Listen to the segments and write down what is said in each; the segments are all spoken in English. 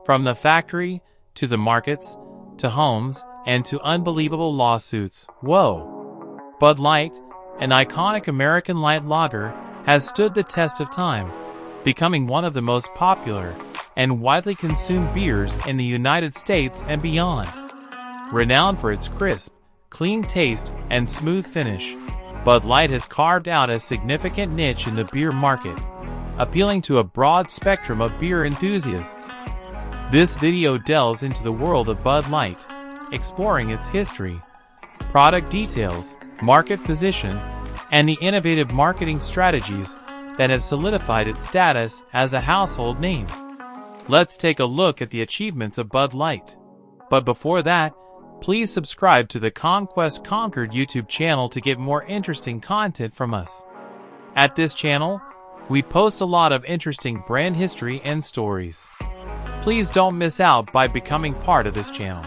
From the factory, to the markets, to homes, and to unbelievable lawsuits. Whoa! Bud Light, an iconic American light lager, has stood the test of time, becoming one of the most popular and widely consumed beers in the United States and beyond. Renowned for its crisp, clean taste and smooth finish, Bud Light has carved out a significant niche in the beer market, appealing to a broad spectrum of beer enthusiasts. This video delves into the world of Bud Light, exploring its history, product details, market position, and the innovative marketing strategies that have solidified its status as a household name. Let's take a look at the achievements of Bud Light. But before that, please subscribe to the Conquest Conquered YouTube channel to get more interesting content from us. At this channel, we post a lot of interesting brand history and stories. Please don't miss out by becoming part of this channel.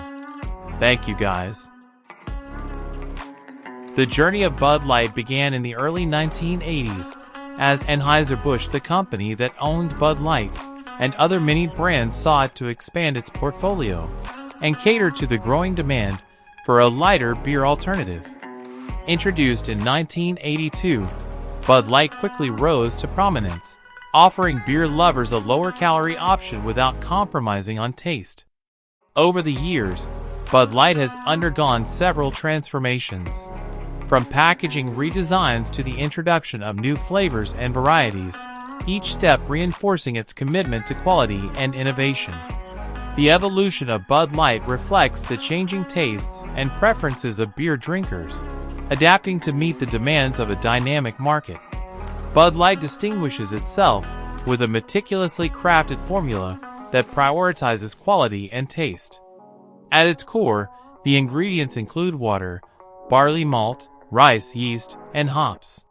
Thank you guys. The journey of Bud Light began in the early 1980s, as Anheuser-Busch, the company that owned Bud Light, and other many brands sought to expand its portfolio and cater to the growing demand for a lighter beer alternative. Introduced in 1982, Bud Light quickly rose to prominence, offering beer lovers a lower-calorie option without compromising on taste. Over the years, Bud Light has undergone several transformations, from packaging redesigns to the introduction of new flavors and varieties, each step reinforcing its commitment to quality and innovation. The evolution of Bud Light reflects the changing tastes and preferences of beer drinkers, adapting to meet the demands of a dynamic market. Bud Light distinguishes itself with a meticulously crafted formula that prioritizes quality and taste. At its core, the ingredients include water, barley malt, rice, yeast, and hops.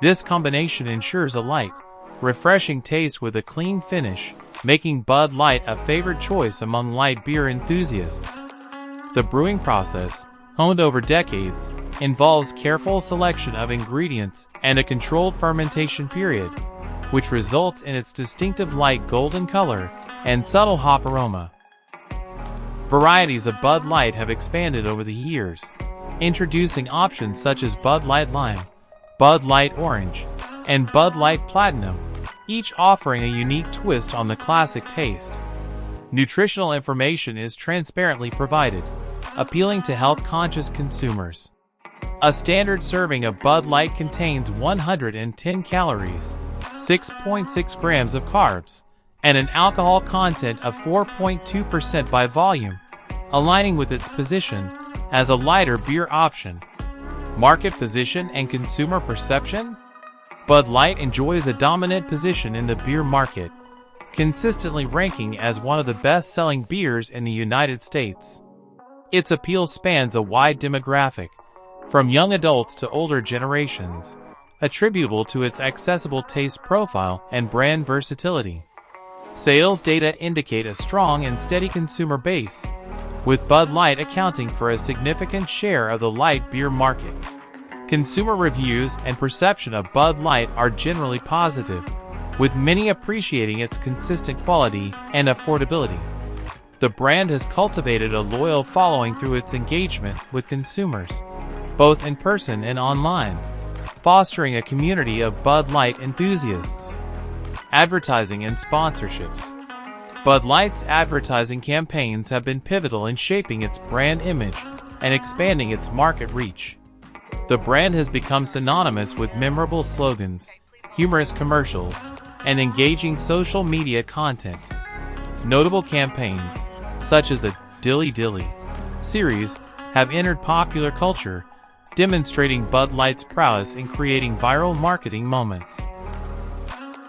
This combination ensures a light, refreshing taste with a clean finish, making Bud Light a favorite choice among light beer enthusiasts. The brewing process, honed over decades, involves careful selection of ingredients and a controlled fermentation period, which results in its distinctive light golden color and subtle hop aroma. Varieties of Bud Light have expanded over the years, introducing options such as Bud Light Lime, Bud Light Orange, and Bud Light Platinum, each offering a unique twist on the classic taste. Nutritional information is transparently provided, appealing to health-conscious consumers. A standard serving of Bud Light contains 110 calories, 6.6 grams of carbs, and an alcohol content of 4.2% by volume, aligning with its position as a lighter beer option. Market position and consumer perception? Bud Light enjoys a dominant position in the beer market, consistently ranking as one of the best-selling beers in the United States. Its appeal spans a wide demographic, from young adults to older generations, attributable to its accessible taste profile and brand versatility. Sales data indicate a strong and steady consumer base, with Bud Light accounting for a significant share of the light beer market. Consumer reviews and perception of Bud Light are generally positive, with many appreciating its consistent quality and affordability. The brand has cultivated a loyal following through its engagement with consumers, both in person and online, fostering a community of Bud Light enthusiasts. Advertising and sponsorships. Bud Light's advertising campaigns have been pivotal in shaping its brand image and expanding its market reach. The brand has become synonymous with memorable slogans, humorous commercials, and engaging social media content. Notable campaigns, such as the Dilly Dilly series, have entered popular culture, demonstrating Bud Light's prowess in creating viral marketing moments.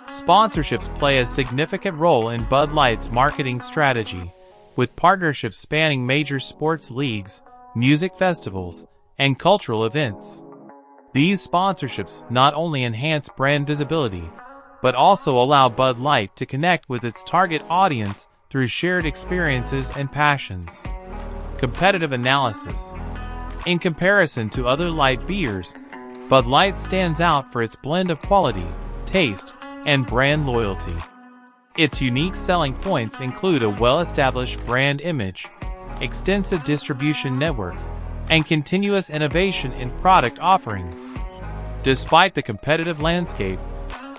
Sponsorships play a significant role in Bud Light's marketing strategy, with partnerships spanning major sports leagues, music festivals, and cultural events. These sponsorships not only enhance brand visibility, but also allow Bud Light to connect with its target audience through shared experiences and passions. Competitive analysis. In comparison to other light beers, Bud Light stands out for its blend of quality, taste, and brand loyalty. Its unique selling points include a well-established brand image, extensive distribution network, and continuous innovation in product offerings. Despite the competitive landscape,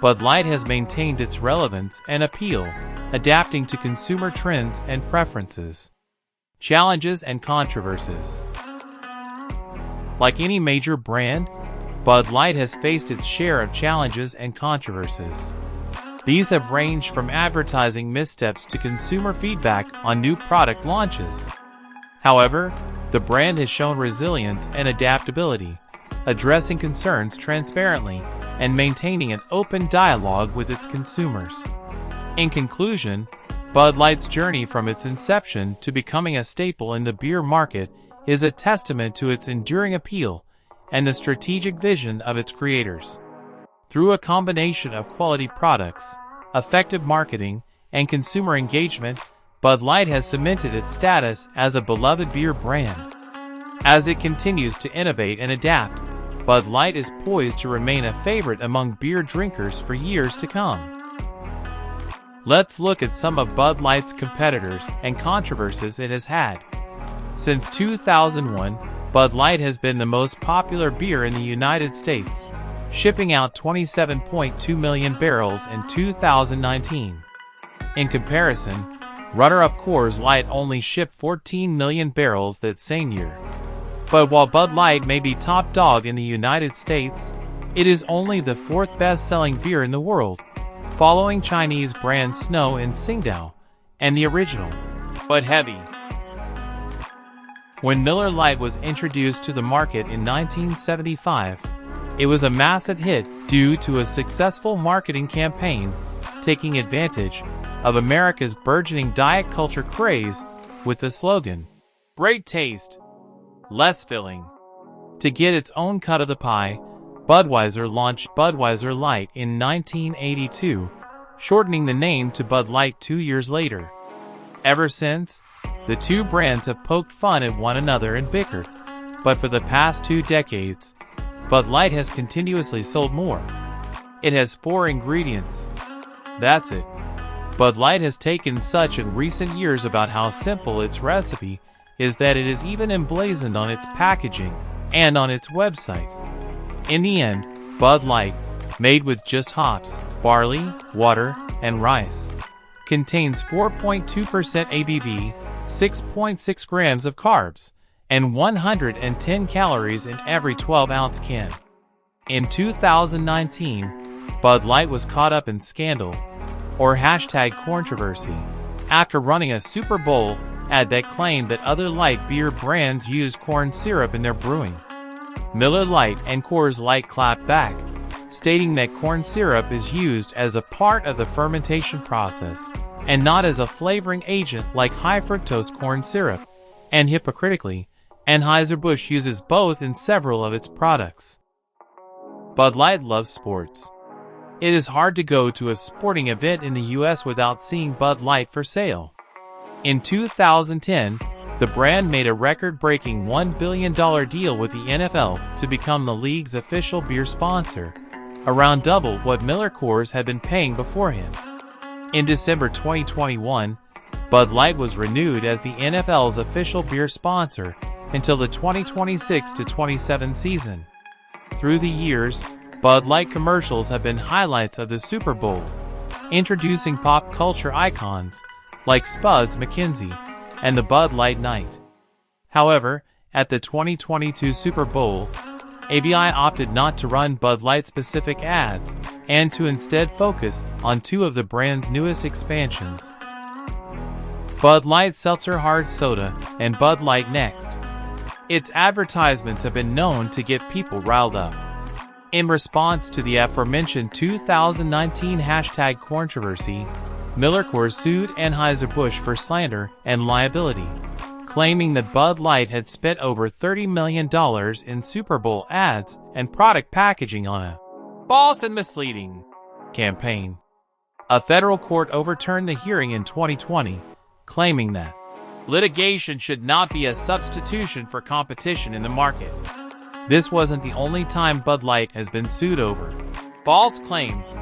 Bud Light has maintained its relevance and appeal, adapting to consumer trends and preferences. Challenges and controversies. Like any major brand, Bud Light has faced its share of challenges and controversies. These have ranged from advertising missteps to consumer feedback on new product launches. However, the brand has shown resilience and adaptability, addressing concerns transparently and maintaining an open dialogue with its consumers. In conclusion, Bud Light's journey from its inception to becoming a staple in the beer market is a testament to its enduring appeal and the strategic vision of its creators. Through a combination of quality products, effective marketing, and consumer engagement, Bud Light has cemented its status as a beloved beer brand. As it continues to innovate and adapt, Bud Light is poised to remain a favorite among beer drinkers for years to come. Let's look at some of Bud Light's competitors and controversies it has had. Since 2001, Bud Light has been the most popular beer in the United States, shipping out 27.2 million barrels in 2019. In comparison, runner-up Coors Light only shipped 14 million barrels that same year. But while Bud Light may be top dog in the United States, it is only the fourth best-selling beer in the world, following Chinese brand Snow and Tsingtao, and the original, Bud Heavy. When Miller Lite was introduced to the market in 1975, it was a massive hit due to a successful marketing campaign taking advantage of America's burgeoning diet culture craze with the slogan, "Great taste, less filling." To get its own cut of the pie, Budweiser launched Budweiser Light in 1982, shortening the name to Bud Light 2 years later. Ever since, the two brands have poked fun at one another and bickered, but for the past 2 decades, Bud Light has continuously sold more. It has 4 ingredients. That's it. Bud Light has taken such in recent years about how simple its recipe is that it is even emblazoned on its packaging and on its website. In the end, Bud Light, made with just hops, barley, water, and rice, contains 4.2% ABV, 6.6 grams of carbs, and 110 calories in every 12-ounce can. In 2019, Bud Light was caught up in scandal, or #controversy, after running a Super Bowl ad that claimed that other light beer brands use corn syrup in their brewing. Miller Lite and Coors Light clapped back, stating that corn syrup is used as a part of the fermentation process, and not as a flavoring agent like high-fructose corn syrup, and hypocritically, Anheuser-Busch uses both in several of its products. Bud Light loves sports. It is hard to go to a sporting event in the US without seeing Bud Light for sale. In 2010, the brand made a record-breaking $1 billion deal with the NFL to become the league's official beer sponsor, around double what Miller Coors had been paying beforehand. In December 2021, Bud Light was renewed as the NFL's official beer sponsor until the 2026-27 season. Through the years, Bud Light commercials have been highlights of the Super Bowl, introducing pop culture icons like Spuds MacKenzie and the Bud Light Night. However, at the 2022 Super Bowl, ABI opted not to run Bud Light-specific ads and to instead focus on 2 of the brand's newest expansions, Bud Light Seltzer Hard Soda and Bud Light Next. Its advertisements have been known to get people riled up. In response to the aforementioned 2019 #controversy, Miller Coors sued Anheuser-Busch for slander and liability, claiming that Bud Light had spent over $30 million in Super Bowl ads and product packaging on a false and misleading campaign. A federal court overturned the hearing in 2020, claiming that litigation should not be a substitution for competition in the market. This wasn't the only time Bud Light has been sued over false claims.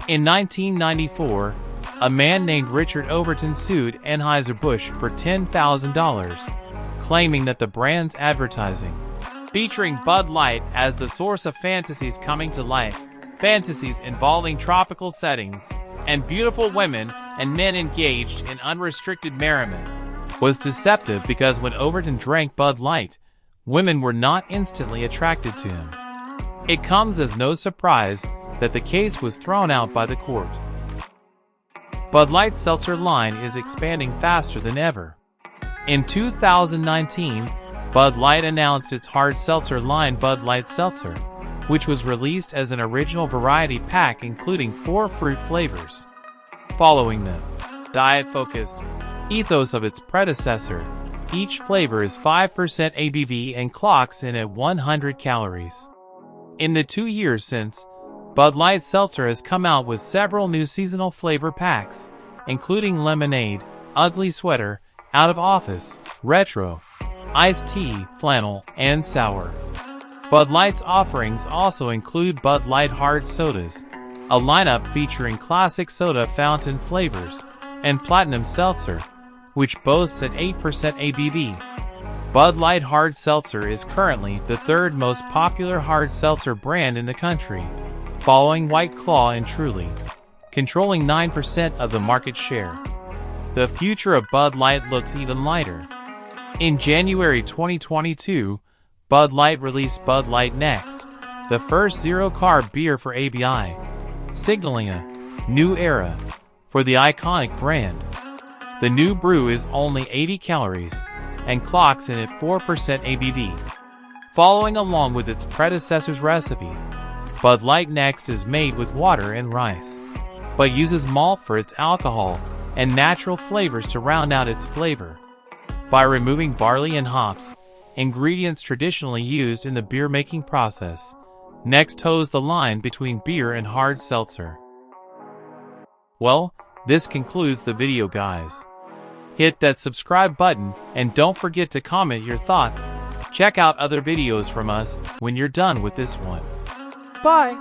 In 1994, a man named Richard Overton sued Anheuser-Busch for $10,000, claiming that the brand's advertising, featuring Bud Light as the source of fantasies coming to life, fantasies involving tropical settings, and beautiful women and men engaged in unrestricted merriment, was deceptive because when Overton drank Bud Light, women were not instantly attracted to him. It comes as no surprise that the case was thrown out by the court. Bud Light seltzer line is expanding faster than ever. In 2019, Bud Light announced its hard seltzer line Bud Light Seltzer, which was released as an original variety pack including 4 fruit flavors. Following the diet-focused ethos of its predecessor, each flavor is 5% ABV and clocks in at 100 calories. In the 2 years since, Bud Light Seltzer has come out with several new seasonal flavor packs, including lemonade, ugly sweater, out of office, retro, iced tea, flannel, and sour. Bud Light's offerings also include Bud Light Hard Sodas, a lineup featuring classic soda fountain flavors, and Platinum Seltzer, which boasts an 8% ABV. Bud Light Hard Seltzer is currently the 3rd most popular hard seltzer brand in the country, following White Claw and Truly, controlling 9% of the market share. The future of Bud Light looks even lighter. In January 2022, Bud Light released Bud Light Next, the first zero-carb beer for ABI, signaling a new era for the iconic brand. The new brew is only 80 calories and clocks in at 4% ABV. Following along with its predecessor's recipe, Bud Light Next is made with water and rice, but uses malt for its alcohol and natural flavors to round out its flavor. By removing barley and hops, ingredients traditionally used in the beer-making process, Next toes the line between beer and hard seltzer. Well, this concludes the video, guys. Hit that subscribe button and don't forget to comment your thought. Check out other videos from us when you're done with this one. Bye!